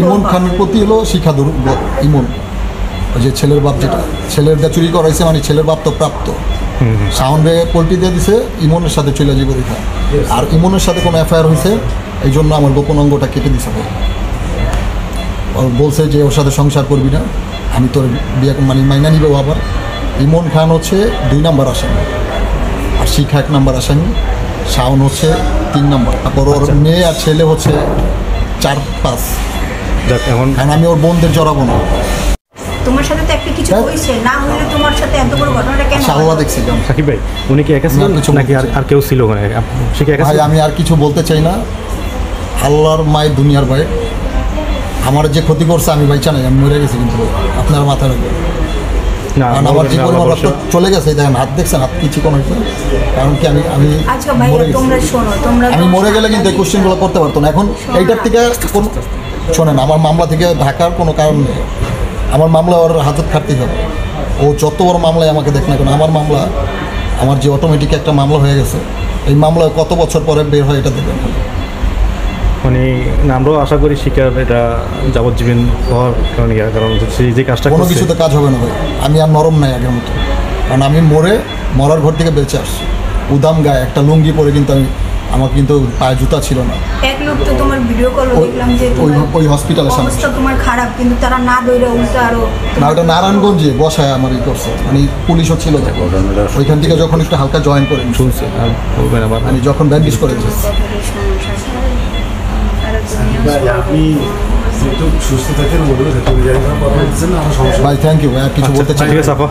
ইমন খানের প্রতি হলো শিক্ষা ইমন ওই যে ছেলের বাপ, যেটা ছেলের দা চুরি করাইছে, মানে ছেলের বাপ তো প্রাপ্ত, সাউন্ডে পোল্ট্রি দিয়ে দিছে, ইমনের সাথে চলে যাবে রেখা। আর ইমনের সাথে কোনো এফআইআর হয়েছে, এই জন্য আমার গোপন অঙ্গটা কেটে দিছে। বলছে যে ওর সাথে সংসার করবি না, আমি তোর বিয়ে মানে মাইনা নিবেও। আবার ইমন খান হচ্ছে 2 নম্বর আসামি, আর শিখা 1 নম্বর আসামি, শাওন হচ্ছে 3 নম্বর। তারপর ওর মেয়ে আর ছেলে হচ্ছে 4-5। এখন আমি ওর বোনদের জড়াবো না। তোমার সাথে তো একটা কিছু হইছে, না হলে তোমার সাথে এত বড় ঘটনাটা কেন হলো? আল্লাহ দেখছি। সাকিব ভাই, উনি কি একা ছিলেন নাকি আর কেউ ছিল ওখানে? সে কি একা ছিল? আমি আর কিছু বলতে চাই না। আল্লাহর মায়ের দুনিয়ার ভাই, আমার যে ক্ষতি করছে আমি ভাই চাই, আমি মরে গেছি, কিন্তু আপনার মাথায় রাখবেন না, আমার যে পরিমাণ রক্ত চলে গেছে, দেখেন হাত দেখছেন, হাত কিছু কোনো হয়েছে, কারণ কি আমি আচ্ছা ভাই তোমরা শোনো, আমি মরে গেলে কিন্তু এই কোশ্চেনগুলো করতে পারতো না। এখন এইটার থেকে শোনেন, আমার মামলা থেকে ঢাকার কোনো কারণ নেই। আমার মামলা ওর হাজত খাটতেই হবে। ও যত বড় মামলায় আমাকে দেখ না কেন, আমার মামলা, আমার যে অটোমেটিক একটা মামলা হয়ে গেছে, এই মামলায় কত বছর পরে বের হয় এটা দেখবেন। মানে আমরাও আশা করি শিকার এটা যাবজ্জীবন হওয়ার কারণ সেই যে কাজটা কোনো কিছুতে কাজ হবে না ভাই। আমি আর নরম নাই আগের মতো, কারণ আমি মরার ঘর থেকে বেঁচে আসছি উদাম গায়ে, একটা লুঙ্গি পরে, কিন্তু আমার কিন্তু পায়ে জুতা ছিল না। এক লোক তো তোমার ভিডিও কল দেখলাম যে ওই হসপিটালের সামনে অবস্থা তোমার খারাপ, কিন্তু তারা না দৌড়ে উল্টা আরো না, ওটা নারায়ণগঞ্জে বসায় আমার ই করছে, মানে পুলিশও ছিল ওইখান থেকে, যখন একটু হালকা জয়েন করে শুনছে আর বলবেন আবার, মানে যখন ব্যান্ডেজ করেছে। আপনি যেহেতু সুস্থ থাকেন, বলবেন ভাই থ্যাংক ইউ, আর কিছু বলতে চাই। ঠিক আছে আপা।